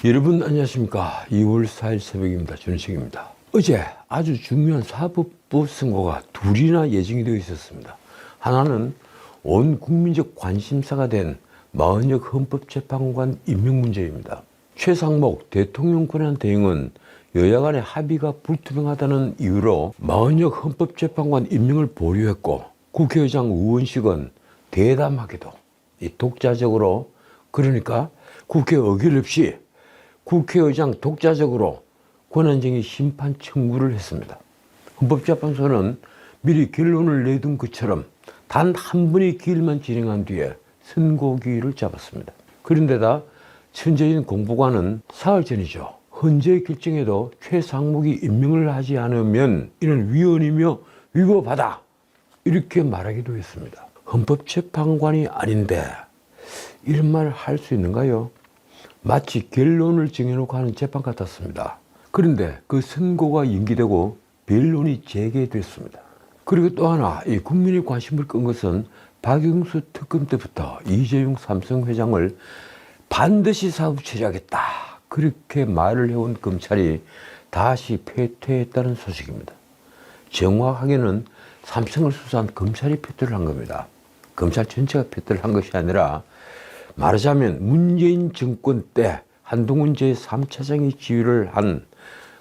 여러분 안녕하십니까. 2월 4일 새벽입니다. 준식입니다. 어제 아주 중요한 사법부 선고가 둘이나 예정이 되어 있었습니다. 하나는 온 국민적 관심사가 된 마은혁 헌법재판관 임명 문제입니다. 최상목 대통령 권한 대행은 여야 간의 합의가 불투명하다는 이유로 마은혁 헌법재판관 임명을 보류했고, 국회의장 의원식은 대담하게도 독자적으로, 그러니까 국회 의결 없이 국회의장 독자적으로 권한쟁의 심판 청구를 했습니다. 헌법재판소는 미리 결론을 내둔 것처럼 단 한 번의 기일만 진행한 뒤에 선고기일을 잡았습니다. 그런데다 천재인 공보관은 사흘 전이죠. 헌재 결정에도 최상목이 임명을 하지 않으면 이는 위헌이며 위법하다, 이렇게 말하기도 했습니다. 헌법재판관이 아닌데 이런 말을 할 수 있는가요? 마치 결론을 정해놓고 하는 재판 같았습니다. 그런데 그 선고가 연기되고 변론이 재개됐습니다. 그리고 또 하나, 이 국민의 관심을 끈 것은 박영수 특검 때부터 이재용 삼성 회장을 반드시 사법 처리하겠다, 그렇게 말을 해온 검찰이 다시 패퇴했다는 소식입니다. 정확하게는 삼성을 수사한 검찰이 패퇴를 한 겁니다. 검찰 전체가 패퇴를 한 것이 아니라, 말하자면 문재인 정권 때 한동훈 제3차장이 지휘를 한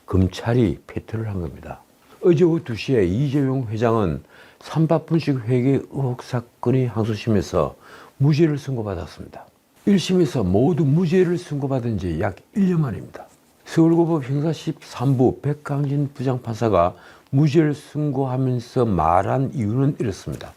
검찰이 패퇴를 한 겁니다. 어제 오후 2시에 이재용 회장은 삼바분식 회계 의혹 사건의 항소심에서 무죄를 선고받았습니다. 1심에서 모두 무죄를 선고받은 지 약 1년 만입니다. 서울고법 형사 13부 백강진 부장판사가 무죄를 선고하면서 말한 이유는 이렇습니다.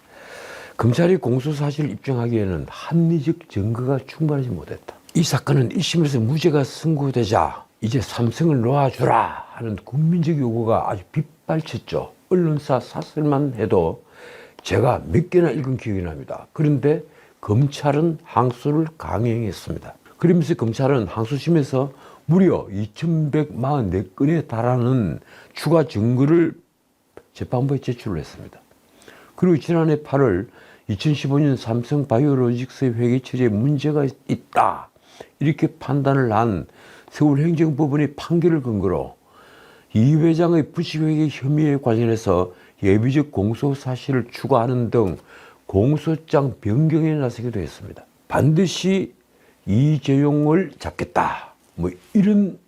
검찰이 공소사실을 입증하기에는 합리적 증거가 충분하지 못했다. 이 사건은 1심에서 무죄가 선고되자 이제 삼성을 놓아주라 하는 국민적 요구가 아주 빗발쳤죠. 언론사 사설만 해도 제가 몇 개나 읽은 기억이 납니다. 그런데 검찰은 항소를 강행했습니다. 그러면서 검찰은 항소심에서 무려 2144건에 달하는 추가 증거를 재판부에 제출을 했습니다. 그리고 지난해 8월 2015년 삼성 바이오로직스 회계 처리에 문제가 있다, 이렇게 판단을 한 서울행정법원의 판결을 근거로 이 회장의 부실회계 혐의에 관련해서 예비적 공소사실을 추가하는 등 공소장 변경에 나서기도 했습니다. 반드시 이재용을 잡겠다, 이런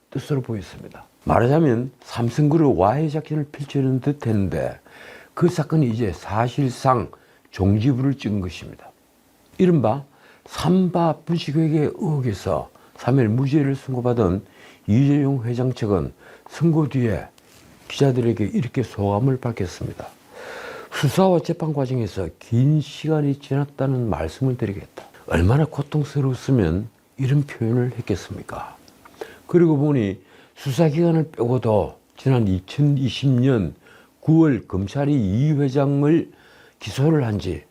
뜻으로 보였습니다. 말하자면 삼성그룹 와해 작전을 펼치는 듯 했는데 그 사건이 이제 사실상 종지부를 찍은 것입니다. 이른바 삼바 분식회계 의혹에서 3일 무죄를 선고받은 이재용 회장 측은 선고 뒤에 기자들에게 이렇게 소감을 밝혔습니다. 수사와 재판 과정에서 긴 시간이 지났다는 말씀을 드리겠다. 얼마나 고통스러웠으면 이런 표현을 했겠습니까? 그리고 보니 수사기간을 빼고도 지난 2020년 9월 검찰이 이 회장을 기소를 한 지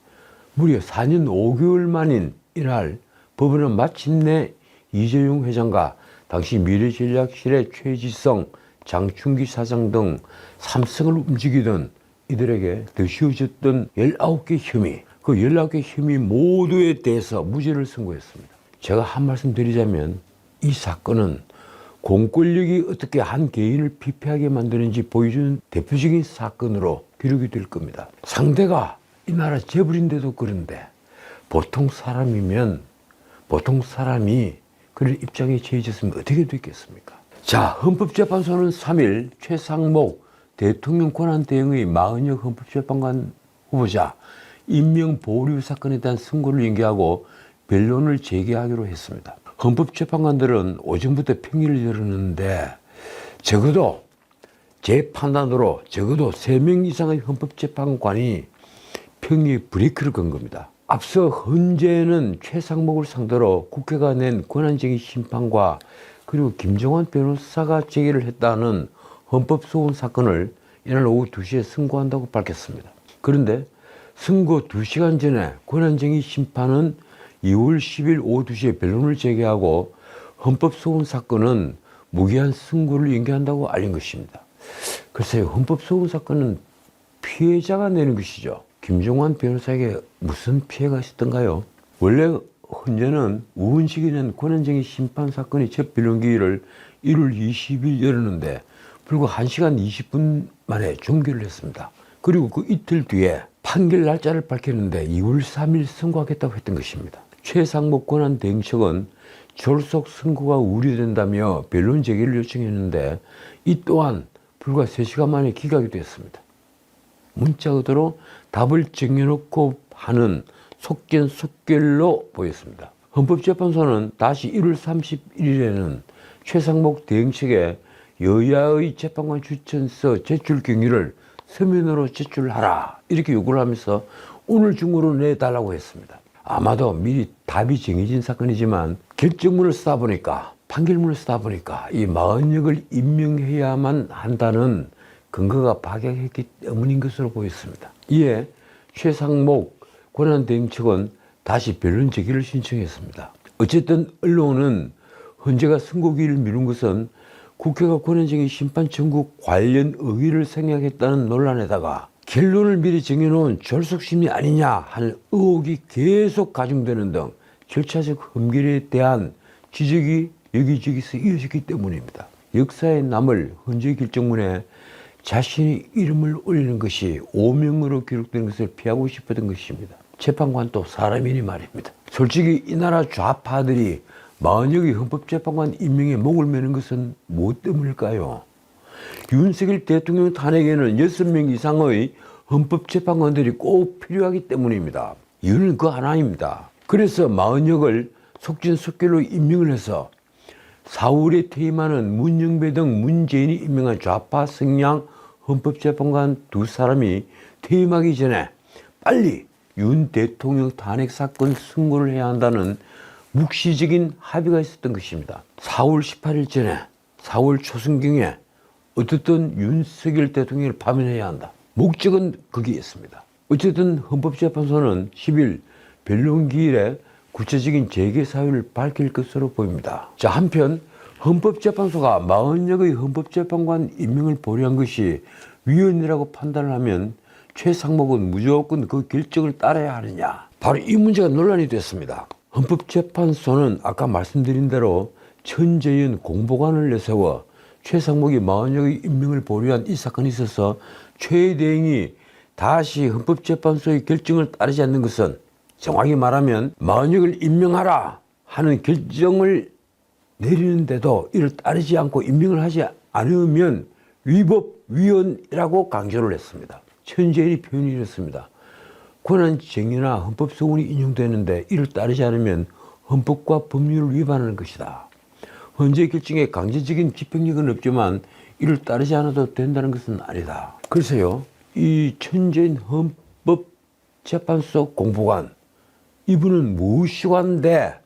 무려 4년 5개월 만인 이날, 법원은 마침내 이재용 회장과 당시 미래전략실의 최지성, 장충기 사장 등 삼성을 움직이던 이들에게 더 씌워졌던 19개 혐의, 그 19개 혐의 모두에 대해서 무죄를 선고했습니다. 제가 한 말씀 드리자면 이 사건은 공권력이 어떻게 한 개인을 피폐하게 만드는지 보여주는 대표적인 사건으로 기록이 될 겁니다. 상대가 이 나라 재벌인데도 그런데 보통 사람이 그런 입장에 처해졌으면 어떻게 됐겠습니까? 자, 헌법재판소는 3일 최상목 대통령 권한대행의 마은혁 헌법재판관 후보자 임명 보류 사건에 대한 선고를 연기하고 변론을 재개하기로 했습니다. 헌법재판관들은 오전부터 평일을 열었는데 적어도 제 판단으로 적어도 3명 이상의 헌법재판관이 평일 브레이크를 건 겁니다. 앞서 헌재는 최상목을 상대로 국회가 낸 권한쟁의 심판과 그리고 김정환 변호사가 제기를 했다는 헌법소원 사건을 이날 오후 2시에 선고한다고 밝혔습니다. 그런데 선고 2시간 전에 권한쟁의 심판은 2월 10일 오후 2시에 변론을 재개하고 헌법소원 사건은 무기한 선고를 연기한다고 알린 것입니다. 글쎄요, 헌법소원 사건은 피해자가 내는 것이죠. 김정환 변호사에게 무슨 피해가 있었던가요? 원래 헌재는 우은식에 대한 권한쟁의 심판 사건의 첫 변론기일을 1월 20일 열었는데 불과 1시간 20분 만에 종결을 했습니다. 그리고 그 이틀 뒤에 판결 날짜를 밝혔는데 2월 3일 선고하겠다고 했던 것입니다. 최상목 권한대행측은 졸속 선고가 우려된다며 변론 재개를 요청했는데 이 또한 불과 3시간 만에 기각이 됐습니다. 문자 그대로 답을 정해놓고 하는 속전속결로 보였습니다. 헌법재판소는 다시 1월 31일에는 최상목 대행측에 여야의 재판관 추천서 제출 경위를 서면으로 제출하라 이렇게 요구를 하면서 오늘 중으로 내달라고 했습니다. 아마도 미리 답이 정해진 사건이지만 결정문을 쓰다 보니까 판결문을 쓰다 보니까 이 마흔역을 임명해야만 한다는 근거가 박약했기 때문인 것으로 보였습니다. 이에 최상목 권한대행 측은 다시 변론 제기를 신청했습니다. 어쨌든 언론은 헌재가 선고기일을 미룬 것은 국회가 권한쟁의 심판 청구 관련 의의를 생략했다는 논란에다가 결론을 미리 정해놓은 졸속심리 아니냐 하는 의혹이 계속 가중되는 등 절차적 흠결에 대한 지적이 여기저기서 이어졌기 때문입니다. 역사에 남을 헌재 결정문에 자신의 이름을 올리는 것이 오명으로 기록되는 것을 피하고 싶었던 것입니다. 재판관도 사람이니 말입니다. 솔직히 이 나라 좌파들이 마흔여기 헌법재판관 임명에 목을 매는 것은 무엇 때문일까요? 윤석열 대통령 탄핵에는 6명 이상의 헌법재판관들이 꼭 필요하기 때문입니다. 이유는 그 하나입니다. 그래서 마흔역을 속전속결로 임명을 해서 4월에 퇴임하는 문영배 등 문재인이 임명한 좌파 성향 헌법재판관 2사람이 퇴임하기 전에 빨리 윤 대통령 탄핵 사건 선고를 해야 한다는 묵시적인 합의가 있었던 것입니다. 4월 18일 전에 4월 초순경에 어떻든 윤석열 대통령을 파면해야 한다. 목적은 거기에 있습니다. 어쨌든 헌법재판소는 10일 변론기일에 구체적인 재개 사유를 밝힐 것으로 보입니다. 자, 한편 헌법재판소가 40여의 헌법재판관 임명을 보류한 것이 위헌이라고 판단을 하면 최상목은 무조건 그 결정을 따라야 하느냐, 바로 이 문제가 논란이 됐습니다. 헌법재판소는 아까 말씀드린 대로 천재연 공보관을 내세워 최상목이 40여의 임명을 보류한 이 사건이 있어서 최 대행이 다시 헌법재판소의 결정을 따르지 않는 것은 정확히 말하면 40여를 임명하라 하는 결정을 내리는데도 이를 따르지 않고 임명을 하지 않으면 위법 위헌이라고 강조를 했습니다. 천재연이 표현이 이렇습니다. 권한쟁의나 헌법소원이 인용되는데 이를 따르지 않으면 헌법과 법률을 위반하는 것이다. 헌재 결정에 강제적인 집행력은 없지만 이를 따르지 않아도 된다는 것은 아니다. 그래서요, 이 천재인 헌법재판소 공보관, 이분은 무엇이관데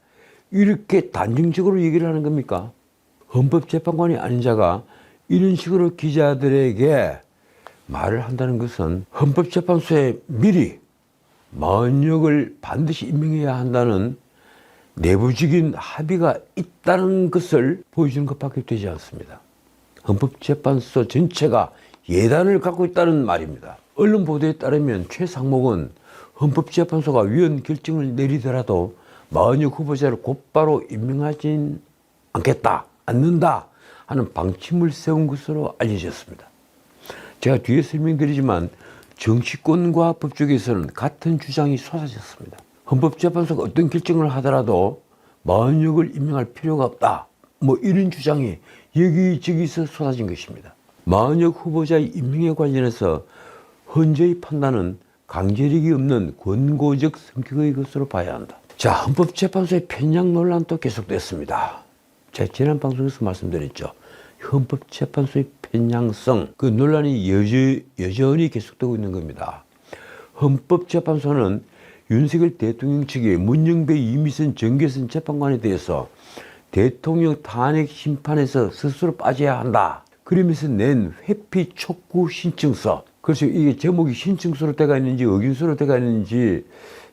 이렇게 단정적으로 얘기를 하는 겁니까? 헌법재판관이 아닌 자가 이런 식으로 기자들에게 말을 한다는 것은 헌법재판소에 미리 40역을 반드시 임명해야 한다는 내부적인 합의가 있다는 것을 보여주는 것밖에 되지 않습니다. 헌법재판소 전체가 예단을 갖고 있다는 말입니다. 언론 보도에 따르면 최상목은 헌법재판소가 위헌 결정을 내리더라도 40역 후보자를 곧바로 임명하진 않는다 하는 방침을 세운 것으로 알려졌습니다. 제가 뒤에 설명드리지만 정치권과 법조계에서는 같은 주장이 쏟아졌습니다. 헌법재판소가 어떤 결정을 하더라도 40역을 임명할 필요가 없다, 이런 주장이 여기저기서 쏟아진 것입니다. 40역 후보자의 임명에 관련해서 헌재의 판단은 강제력이 없는 권고적 성격의 것으로 봐야 한다. 자, 헌법재판소의 편향 논란도 계속됐습니다. 제가 지난 방송에서 말씀드렸죠. 헌법재판소의 편향성, 그 논란이 여전히 계속되고 있는 겁니다. 헌법재판소는 윤석열 대통령 측이 문영배, 이미선, 정계선 재판관에 대해서 대통령 탄핵 심판에서 스스로 빠져야 한다, 그러면서 낸 회피 촉구 신청서, 그래서 이게 제목이 신청서로 되어 있는지 의견서로 되어 있는지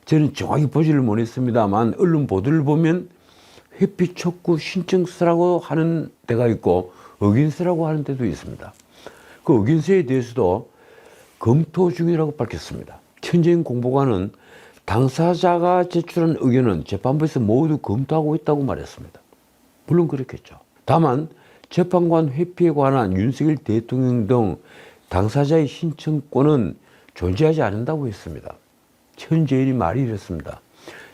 저는 정확히 보지를 못했습니다만 언론 보도를 보면 회피 촉구 신청서라고 하는 데가 있고 의견서라고 하는 데도 있습니다. 그 의견서에 대해서도 검토 중이라고 밝혔습니다. 천재인 공보관은 당사자가 제출한 의견은 재판부에서 모두 검토하고 있다고 말했습니다. 물론 그렇겠죠. 다만 재판관 회피에 관한 윤석열 대통령 등 당사자의 신청권은 존재하지 않는다고 했습니다. 현재일이 말이 이렇습니다.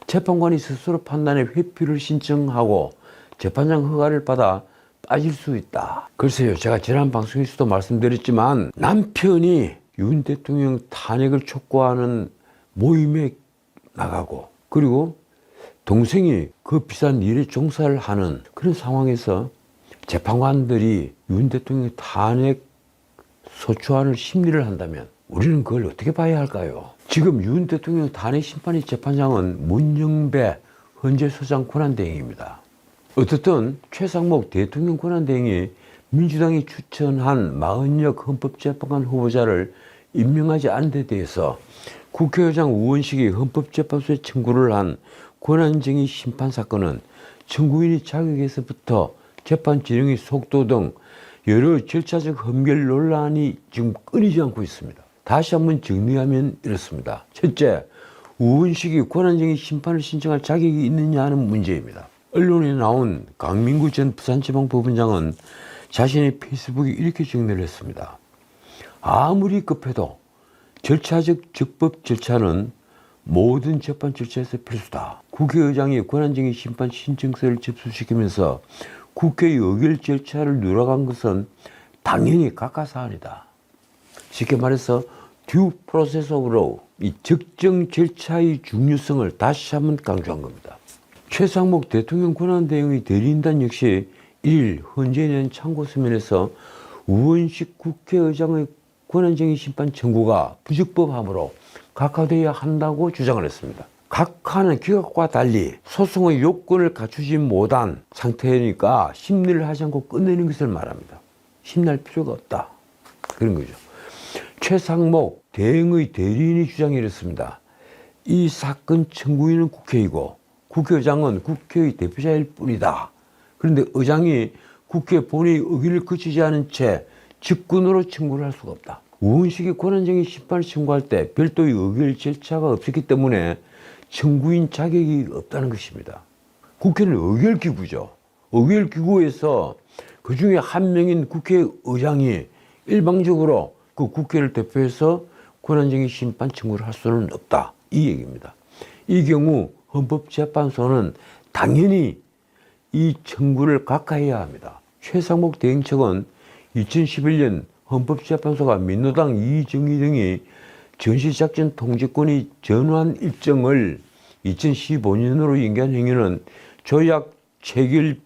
재판관이 스스로 판단해 회피를 신청하고 재판장 허가를 받아 빠질 수 있다. 글쎄요, 제가 지난 방송에서도 말씀드렸지만 남편이 윤 대통령 탄핵을 촉구하는 모임에 나가고 그리고 동생이 그 비싼 일에 종사를 하는 그런 상황에서 재판관들이 윤 대통령 탄핵 소추안을 심리를 한다면 우리는 그걸 어떻게 봐야 할까요? 지금 윤 대통령 탄핵 심판의 재판장은 문영배 헌재소장 권한대행입니다. 어떻든 최상목 대통령 권한대행이 민주당이 추천한 마은혁 헌법재판관 후보자를 임명하지 않은 데 대해서 국회의장 우원식이 헌법재판소에 청구를 한 권한쟁의 심판 사건은 청구인의 자격에서부터 재판 진행의 속도 등 여러 절차적 흠결 논란이 지금 끊이지 않고 있습니다. 다시 한번 정리하면 이렇습니다. 첫째, 우원식이 권한쟁의 심판을 신청할 자격이 있느냐 하는 문제입니다. 언론에 나온 강민구 전 부산지방법원장은 자신의 페이스북에 이렇게 정리를 했습니다. 아무리 급해도 절차적 적법 절차는 모든 재판 절차에서 필수다. 국회의장이 권한쟁의 심판 신청서를 접수시키면서 국회의 의결 절차를 누락한 것은 당연히 각하사안이다. 쉽게 말해서 듀 프로세스 오브 로우, 이 적정 절차의 중요성을 다시 한번 강조한 겁니다. 최상목 대통령 권한대행의 대리인단 역시 1일 헌재에 낸 참고 서면에서 우원식 국회의장의 권한쟁의 심판 청구가 부적법함으로 각하되어야 한다고 주장을 했습니다. 각하는 기각과 달리 소송의 요건을 갖추지 못한 상태니까 심리를 하지 않고 끝내는 것을 말합니다. 심리할 필요가 없다. 그런 거죠. 최상목 대행의 대리인이 주장이 이렇습니다. 이 사건 청구인은 국회이고 국회의장은 국회의 대표자일 뿐이다. 그런데 의장이 국회 본회의 의결을 거치지 않은 채 직권으로 청구를 할 수가 없다. 우원식이 권한쟁의 심판을 청구할 때 별도의 의결 절차가 없었기 때문에 청구인 자격이 없다는 것입니다. 국회는 의결기구죠. 의결기구에서 그 중에 한 명인 국회의장이 일방적으로 그 국회를 대표해서 권한쟁의 심판 청구를 할 수는 없다. 이 얘기입니다. 이 경우 헌법재판소는 당연히 이 청구를 각하해야 합니다. 최상목 대행 측은 2011년 헌법재판소가 민노당 이정희 등이 전시작전 통제권의 전환 일정을 2015년으로 연기한 행위는 조약 체결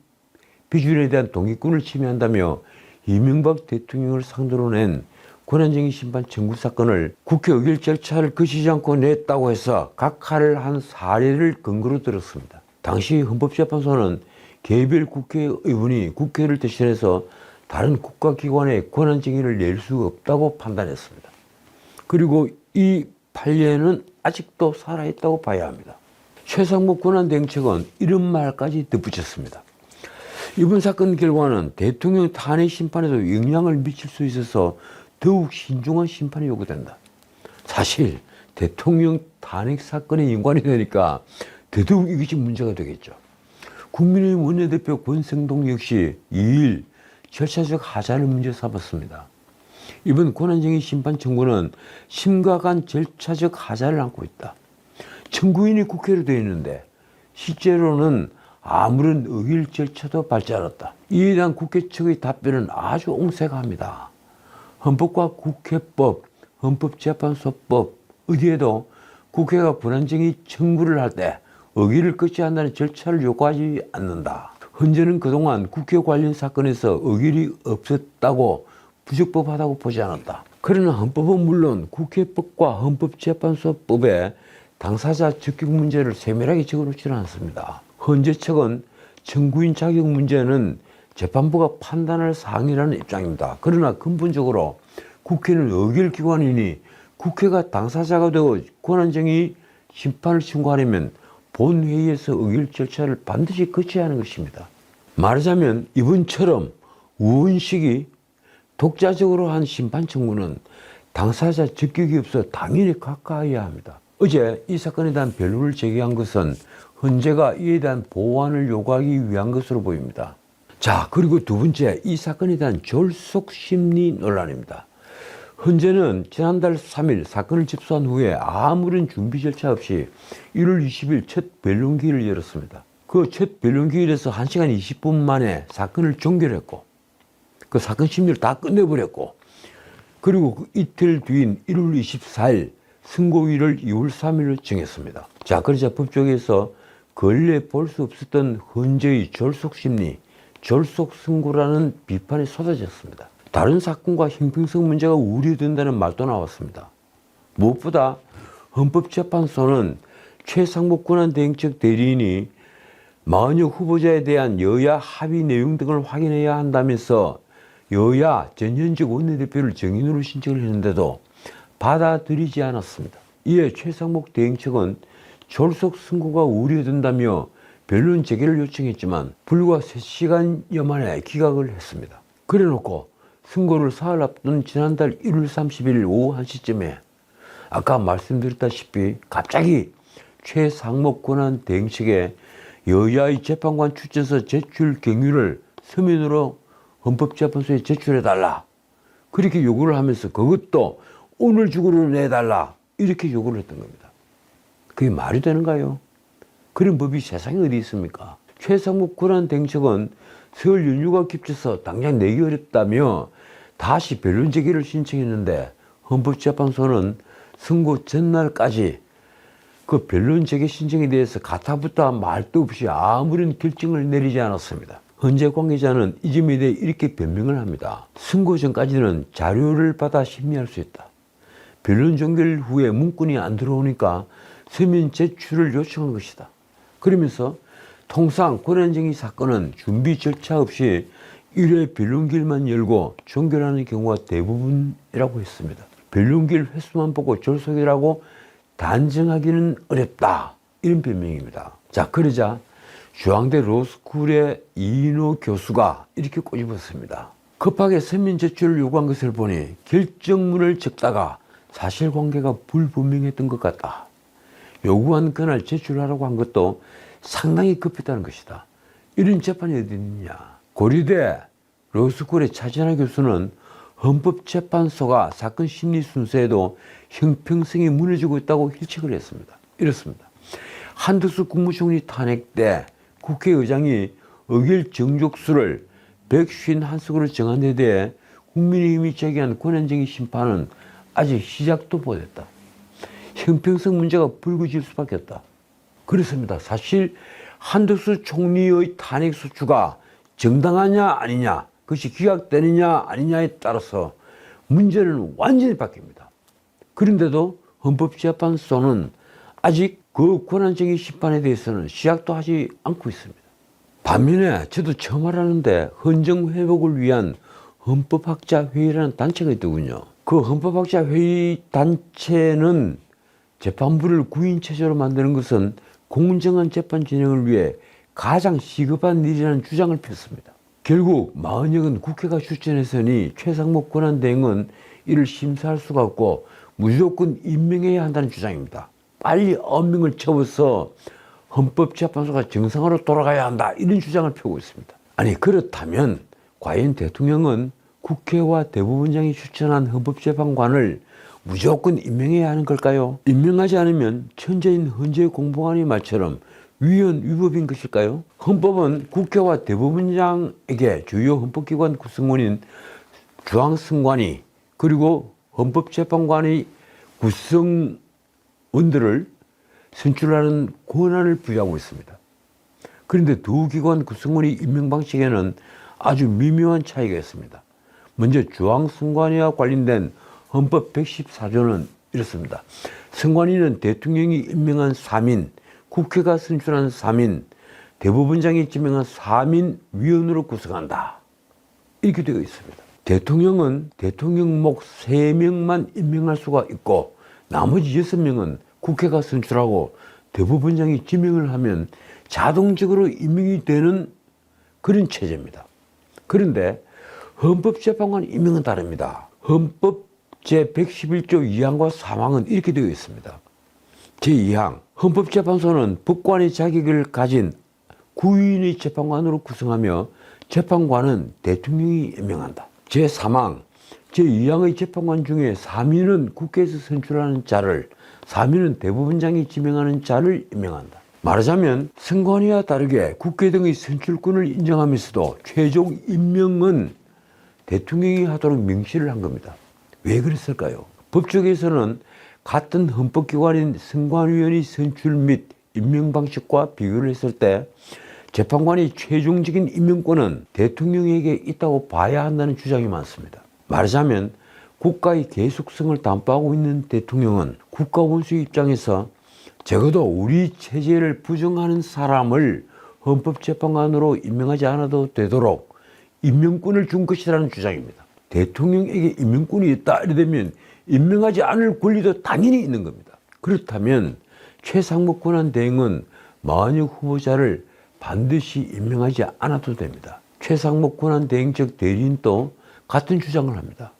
비준에 대한 동의권을 침해한다며 이명박 대통령을 상대로 낸 권한쟁의 심판 청구 사건을 국회 의결 절차를 거치지 않고 냈다고 해서 각하를 한 사례를 근거로 들었습니다. 당시 헌법재판소는 개별 국회의원이 국회를 대신해서 다른 국가기관에 권한쟁의를 낼 수 없다고 판단했습니다. 그리고 이 판례는 아직도 살아있다고 봐야 합니다. 최상목 권한대행 측은 이런 말까지 덧붙였습니다. 이번 사건 결과는 대통령 탄핵 심판에도 영향을 미칠 수 있어서 더욱 신중한 심판이 요구된다. 사실 대통령 탄핵 사건에 연관이 되니까 더더욱 이것이 문제가 되겠죠. 국민의힘 원내대표 권성동 역시 2일 절차적 하자를 문제 삼았습니다. 이번 권한쟁의 심판 청구는 심각한 절차적 하자를 안고 있다. 청구인이 국회로 되어 있는데 실제로는 아무런 의결 절차도 밟지 않았다. 이에 대한 국회 측의 답변은 아주 옹색합니다. 헌법과 국회법, 헌법재판소법 어디에도 국회가 권한쟁의 청구를 할 때 의결을 거쳐야 한다는 절차를 요구하지 않는다. 헌재는 그동안 국회 관련 사건에서 의결이 없었다고 부적법하다고 보지 않았다. 그러나 헌법은 물론 국회법과 헌법재판소법에 당사자 적격 문제를 세밀하게 적어놓지는 않습니다. 헌재 측은 청구인 자격 문제는 재판부가 판단할 사항이라는 입장입니다. 그러나 근본적으로 국회는 의결기관이니 국회가 당사자가 되어 권한쟁의 심판을 청구하려면 본회의에서 의결 절차를 반드시 거쳐야 하는 것입니다. 말하자면 이번처럼 우원식이 독자적으로 한 심판 청구는 당사자 적격이 없어 당연히 각하해야 합니다. 어제 이 사건에 대한 변론을 제기한 것은 헌재가 이에 대한 보완을 요구하기 위한 것으로 보입니다. 자, 그리고 두 번째, 이 사건에 대한 졸속 심리 논란입니다. 헌재는 지난달 3일 사건을 접수한 후에 아무런 준비 절차 없이 1월 20일 첫 변론기일을 열었습니다. 그 첫 변론기일에서 1시간 20분 만에 사건을 종결했고 그 사건 심리를 다 끝내버렸고, 그리고 그 이틀 뒤인 1월 24일 선고일을 2월 3일로 정했습니다. 자, 그러자 법조계에서 근래 볼 수 없었던 헌재의 졸속 심리, 졸속 선고라는 비판이 쏟아졌습니다. 다른 사건과 형평성 문제가 우려된다는 말도 나왔습니다. 무엇보다 헌법재판소는 최상목 권한대행적 대리인이 마흔역 후보자에 대한 여야 합의 내용 등을 확인해야 한다면서 여야 전현직 원내대표를 정인으로 신청을 했는데도 받아들이지 않았습니다. 이에 최상목 대행측은 졸속 선고가 우려된다며 변론 재개를 요청했지만 불과 3시간여 만에 기각을 했습니다. 그래놓고 선고를 사흘 앞둔 지난달 1월 30일 오후 1시쯤에 아까 말씀드렸다시피 갑자기 최상목 권한대행측에 여야의 재판관 추천서 제출 경위를 서면으로 헌법재판소에 제출해달라, 그렇게 요구를 하면서 그것도 오늘 중으로 내달라, 이렇게 요구를 했던 겁니다. 그게 말이 되는가요? 그런 법이 세상에 어디 있습니까? 최상목 권한대행측은 설 연휴가 겹쳐서 당장 내기 어렵다며 다시 변론 제기를 신청했는데 헌법재판소는 선고 전날까지 그 변론 제기 신청에 대해서 가타부타 말도 없이 아무런 결정을 내리지 않았습니다. 헌재 관계자는 이 점에 대해 이렇게 변명을 합니다. 선고 전까지는 자료를 받아 심리할 수 있다. 변론 종결 후에 문건이 안 들어오니까 서면 제출을 요청한 것이다. 그러면서 통상 권한쟁의 사건은 준비 절차 없이 1회 변론기일만 열고 종결하는 경우가 대부분이라고 했습니다. 변론기일 횟수만 보고 졸속이라고 단정하기는 어렵다, 이런 변명입니다. 자, 그러자 중앙대 로스쿨의 이인호 교수가 이렇게 꼬집었습니다. 급하게 서면 제출을 요구한 것을 보니 결정문을 적다가 사실관계가 불분명했던 것 같다. 요구한 그날 제출하라고 한 것도 상당히 급했다는 것이다. 이런 재판이 어디 있느냐. 고려대 로스쿨의 차진하 교수는 헌법재판소가 사건 심리 순서에도 형평성이 무너지고 있다고 일축을 했습니다. 이렇습니다. 한덕수 국무총리 탄핵 때 국회의장이 의결 정족수를 151석으로 정한 데 대해 국민의힘이 제기한 권한쟁의 심판은 아직 시작도 못했다. 형평성 문제가 불거질 수밖에 없다. 그렇습니다. 사실 한덕수 총리의 탄핵 소추가 정당하냐 아니냐, 그것이 기각되느냐 아니냐에 따라서 문제는 완전히 바뀝니다. 그런데도 헌법재판소는 아직 그 권한쟁의 심판에 대해서는 시작도 하지 않고 있습니다. 반면에 저도 처음 알았는데 헌정회복을 위한 헌법학자회의라는 단체가 있더군요. 그 헌법학자회의 단체는 재판부를 구인체제로 만드는 것은 공정한 재판 진행을 위해 가장 시급한 일이라는 주장을 폈습니다. 결국 마흔역은 국회가 추천해서니 최상목 권한대행은 이를 심사할 수가 없고 무조건 임명해야 한다는 주장입니다. 빨리 엄명을 쳐서 헌법재판소가 정상으로 돌아가야 한다, 이런 주장을 펴고 있습니다. 아니, 그렇다면 과연 대통령은 국회와 대법원장이 추천한 헌법재판관을 무조건 임명해야 하는 걸까요? 임명하지 않으면 천재인 헌재 공보관의 말처럼 위헌위법인 것일까요? 헌법은 국회와 대법원장에게 주요 헌법기관 구성원인 중앙선관위 그리고 헌법재판관의 구성원들을 선출하는 권한을 부여하고 있습니다. 그런데 두 기관 구성원의 임명 방식에는 아주 미묘한 차이가 있습니다. 먼저 중앙선관위와 관련된 헌법 114조는 이렇습니다. 선관위는 대통령이 임명한 3인, 국회가 선출한 3인, 대법원장이 지명한 3인 위원으로 구성한다, 이렇게 되어 있습니다. 대통령은 대통령목 3명만 임명할 수가 있고 나머지 6명은 국회가 선출하고 대법원장이 지명을 하면 자동적으로 임명이 되는 그런 체제입니다. 그런데 헌법재판관 임명은 다릅니다. 헌법 제111조 2항과 3항은 이렇게 되어 있습니다. 제2항 헌법재판소는 법관의 자격을 가진 9인의 재판관으로 구성하며 재판관은 대통령이 임명한다. 제3항 제2항의 재판관 중에 3인은 국회에서 선출하는 자를 3인은 대법원장이 지명하는 자를 임명한다. 말하자면 선관위와 다르게 국회 등의 선출권을 인정하면서도 최종 임명은 대통령이 하도록 명시를 한 겁니다. 왜 그랬을까요? 법조계에서는 같은 헌법기관인 선관위원의 선출 및 임명 방식과 비교를 했을 때 재판관의 최종적인 임명권은 대통령에게 있다고 봐야 한다는 주장이 많습니다. 말하자면 국가의 계속성을 담보하고 있는 대통령은 국가원수의 입장에서 적어도 우리 체제를 부정하는 사람을 헌법재판관으로 임명하지 않아도 되도록 임명권을 준 것이라는 주장입니다. 대통령에게 임명권이 있다 이러면 임명하지 않을 권리도 당연히 있는 겁니다. 그렇다면 최상목 권한대행은 마흔역 후보자를 반드시 임명하지 않아도 됩니다. 최상목 권한대행적 대리인도 같은 주장을 합니다.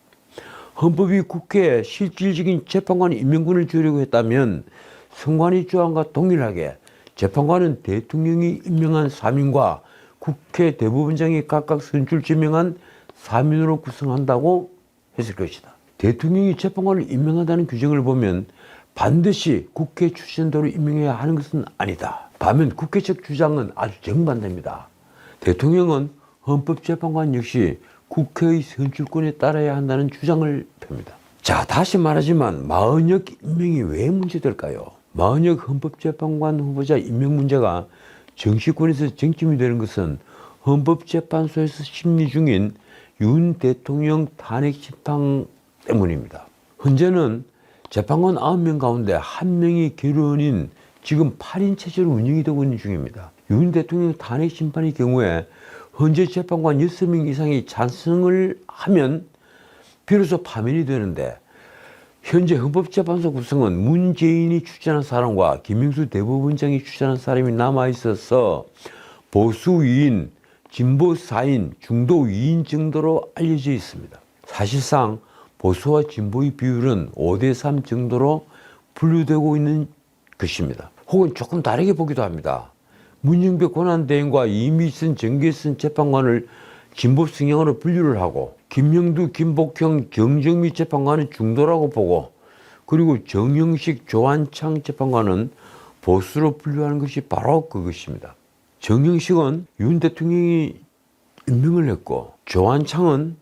헌법이 국회에 실질적인 재판관 임명권을 주려고 했다면 선관위 조항과 동일하게 재판관은 대통령이 임명한 3인과 국회 대법원장이 각각 선출 지명한 3인으로 구성한다고 했을 것이다. 대통령이 재판관을 임명한다는 규정을 보면 반드시 국회 출신대로 임명해야 하는 것은 아니다. 반면 국회 측 주장은 아주 정반대입니다. 대통령은 헌법재판관 역시 국회의 선출권에 따라야 한다는 주장을 펴니다. 자, 다시 말하지만 마흔역 임명이 왜 문제될까요? 마흔역 헌법재판관 후보자 임명 문제가 정치권에서 쟁점이 되는 것은 헌법재판소에서 심리 중인 윤 대통령 탄핵 심판 때문입니다. 현재는 재판관 9명 가운데 1명이 결원인 지금 8인 체제로 운영이 되고 있는 중입니다. 윤 대통령 탄핵 심판의 경우에 현재 재판관 6명 이상이 찬성을 하면 비로소 파면이 되는데 현재 헌법재판소 구성은 문재인이 추천한 사람과 김명수 대법원장이 추천한 사람이 남아있어서 보수 2인, 진보 4인, 중도 2인 정도로 알려져 있습니다. 사실상 보수와 진보의 비율은 5대3 정도로 분류되고 있는 것입니다. 혹은 조금 다르게 보기도 합니다. 문영배 권한대행과 이미선 정계선 재판관을 진보 성향으로 분류를 하고 김영두, 김복형, 정정미 재판관은 중도라고 보고 그리고 정영식, 조한창 재판관은 보수로 분류하는 것이 바로 그것입니다. 정영식은 윤 대통령이 임명을 했고 조한창은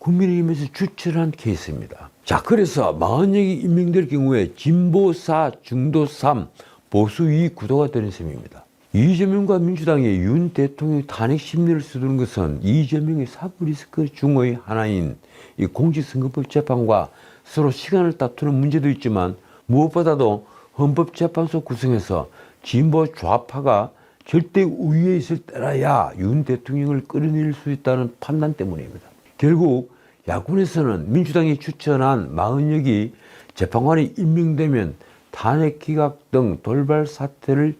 국민의힘에서 추천한 케이스입니다. 자, 그래서 마흔역이 임명될 경우에 진보 4, 중도 3, 보수 2 구도가 되는 셈입니다. 이재명과 민주당이 윤 대통령 탄핵 심리를 서두른 것은 이재명의 사법 리스크 중의 하나인 이 공직선거법 재판과 서로 시간을 다투는 문제도 있지만 무엇보다도 헌법재판소 구성에서 진보 좌파가 절대 우위에 있을 때라야 윤 대통령을 끌어내릴 수 있다는 판단 때문입니다. 결국 야권에서는 민주당이 추천한 마흔역이 재판관이 임명되면 탄핵 기각 등 돌발 사태를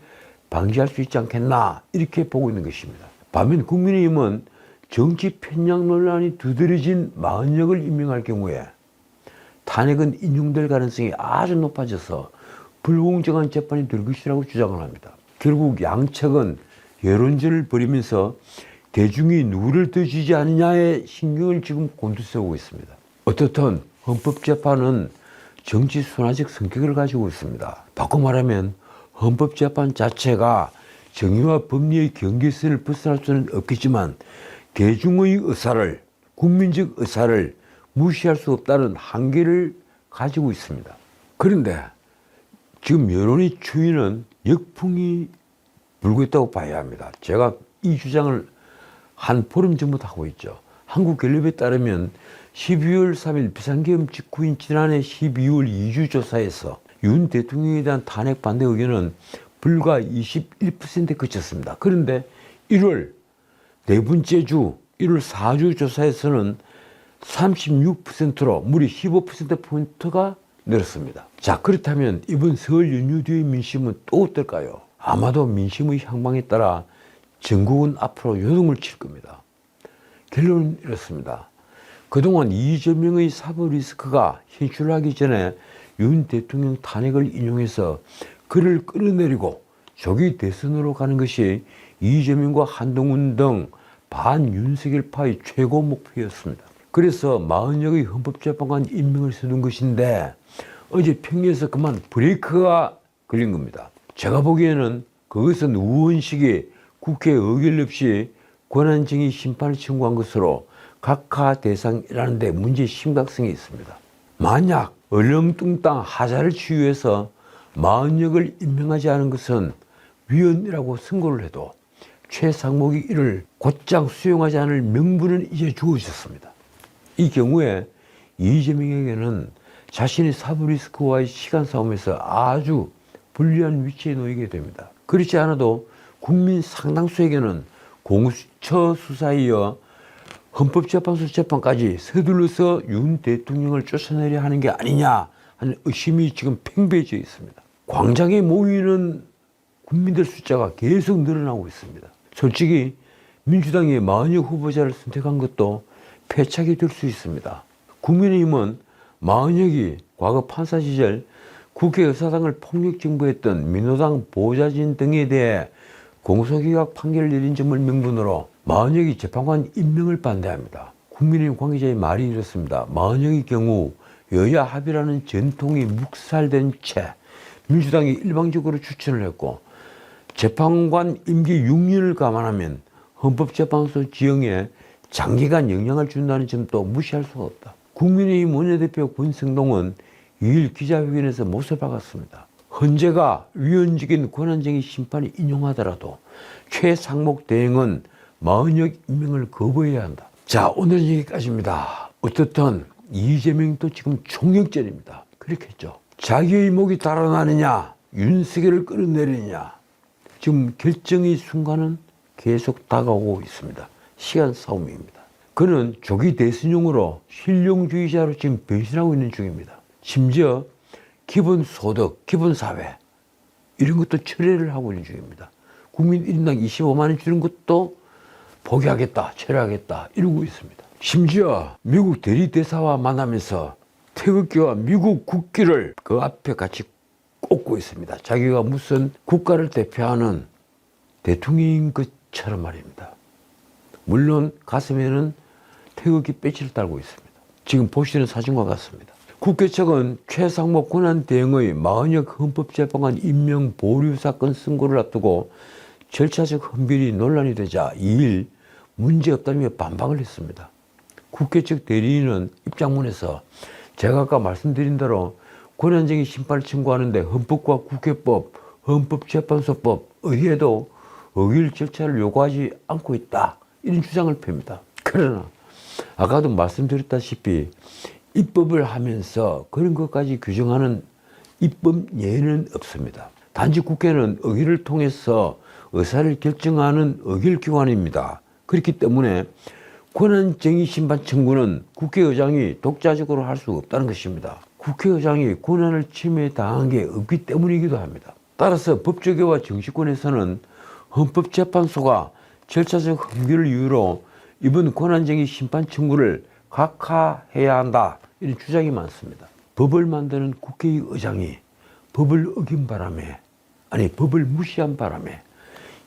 방지할 수 있지 않겠나 이렇게 보고 있는 것입니다. 반면 국민의힘은 정치 편향 논란이 두드러진 마흔역을 임명할 경우에 탄핵은 인용될 가능성이 아주 높아져서 불공정한 재판이 될 것이라고 주장을 합니다. 결국 양측은 여론전을 벌이면서 대중이 누구를 더 지지하느냐에 신경을 지금 곤두세우고 있습니다. 어떻든 헌법재판은 정치 순화적 성격을 가지고 있습니다. 바꿔 말하면 헌법재판 자체가 정의와 법리의 경계선을 벗어날 수는 없겠지만 대중의 의사를, 국민적 의사를 무시할 수 없다는 한계를 가지고 있습니다. 그런데 지금 여론의 추이는 역풍이 불고 있다고 봐야 합니다. 제가 이 주장을 한 보름 전부터 하고 있죠. 한국갤럽에 따르면 12월 3일 비상계엄 직후인 지난해 12월 2주 조사에서 윤 대통령에 대한 탄핵 반대 의견은 불과 21%에 그쳤습니다. 그런데 1월 네 번째 주 1월 4주 조사에서는 36%로 무려 15%포인트가 늘었습니다. 자, 그렇다면 이번 설 연휴 뒤의 민심은 또 어떨까요? 아마도 민심의 향방에 따라 전국은 앞으로 요동을 칠 겁니다. 결론은 이렇습니다. 그동안 이재명의 사법 리스크가 현출하기 전에 윤 대통령 탄핵을 인용해서 그를 끌어내리고 조기 대선으로 가는 것이 이재명과 한동훈 등 반윤석열파의 최고 목표였습니다. 그래서 40여의 헌법재판관 임명을 세운 것인데 어제 평일에서 그만 브레이크가 걸린 겁니다. 제가 보기에는 그것은 우원식이 국회 의결 없이 권한쟁의 심판을 청구한 것으로 각하 대상이라는 데 문제의 심각성이 있습니다. 만약 얼렁뚱땅 하자를 치유해서 40역을 임명하지 않은 것은 위헌이라고 선고를 해도 최상목이 이를 곧장 수용하지 않을 명분은 이제 주어졌습니다. 이 경우에 이재명에게는 자신의 사법 리스크와의 시간 싸움에서 아주 불리한 위치에 놓이게 됩니다. 그렇지 않아도 국민 상당수에게는 공수처 수사에 이어 헌법재판소 재판까지 서둘러서 윤 대통령을 쫓아내려 하는 게 아니냐 하는 의심이 지금 팽배해져 있습니다. 광장에 모이는 국민들 숫자가 계속 늘어나고 있습니다. 솔직히 민주당이 40여 후보자를 선택한 것도 패착이 될 수 있습니다. 국민의힘은 40역이 과거 판사 시절 국회의사당을 폭력증부했던 민노당 보좌진 등에 대해 공소기각 판결을 내린 점을 명분으로 40역이 재판관 임명을 반대합니다. 국민의힘 관계자의 말이 이렇습니다. 40역의 경우 여야 합의라는 전통이 묵살된 채 민주당이 일방적으로 추천을 했고 재판관 임기 6년을 감안하면 헌법재판소 지형에 장기간 영향을 준다는 점도 무시할 수가 없다. 국민의힘 원내대표 권성동은 2일 기자회견에서 못을 박았습니다. 헌재가 위헌적인 권한쟁의 심판을 인용하더라도 최상목 대행은 40역 임명을 거부해야 한다. 자, 오늘은 여기까지입니다. 어떻든 이재명도 지금 총력전입니다. 그렇게 했죠. 자기의 목이 달아나느냐 윤석열을 끌어내리느냐 지금 결정의 순간은 계속 다가오고 있습니다. 시간 싸움입니다. 그는 조기 대선용으로 실용주의자로 지금 변신하고 있는 중입니다. 심지어 기본소득, 기본사회 이런 것도 철회를 하고 있는 중입니다. 국민 1인당 25만 원 주는 것도 포기하겠다, 철회하겠다 이러고 있습니다. 심지어 미국 대리대사와 만나면서 태극기와 미국 국기를 그 앞에 같이 꽂고 있습니다. 자기가 무슨 국가를 대표하는 대통령인 것처럼 말입니다. 물론 가슴에는 태극기 배지를 달고 있습니다. 지금 보시는 사진과 같습니다. 국회 측은 최상목 권한대행의 40역 헌법재판관 임명 보류 사건 선고를 앞두고 절차적 헌별이 논란이 되자 2일 문제없다며 반박을 했습니다. 국회 측 대리인은 입장문에서 제가 아까 말씀드린 대로 권한쟁의 심판을 청구하는데 헌법과 국회법, 헌법재판소법 어디에도 의결 절차를 요구하지 않고 있다. 이런 주장을 펴니다. 그러나 아까도 말씀드렸다시피 입법을 하면서 그런 것까지 규정하는 입법 예는 없습니다. 단지 국회는 의결을 통해서 의사를 결정하는 의결기관입니다. 그렇기 때문에 권한쟁의 심판 청구는 국회의장이 독자적으로 할 수 없다는 것입니다. 국회의장이 권한을 침해당한 게 없기 때문이기도 합니다. 따라서 법조계와 정치권에서는 헌법재판소가 절차적 흠결을 이유로 이번 권한쟁의 심판 청구를 각하해야 한다 이런 주장이 많습니다. 법을 만드는 국회의장이 법을 어긴 바람에 법을 무시한 바람에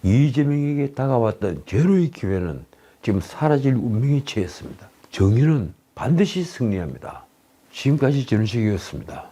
이재명에게 다가왔던 제로의 기회는 지금 사라질 운명에 처했습니다. 정의는 반드시 승리합니다. 지금까지 전우식이었습니다.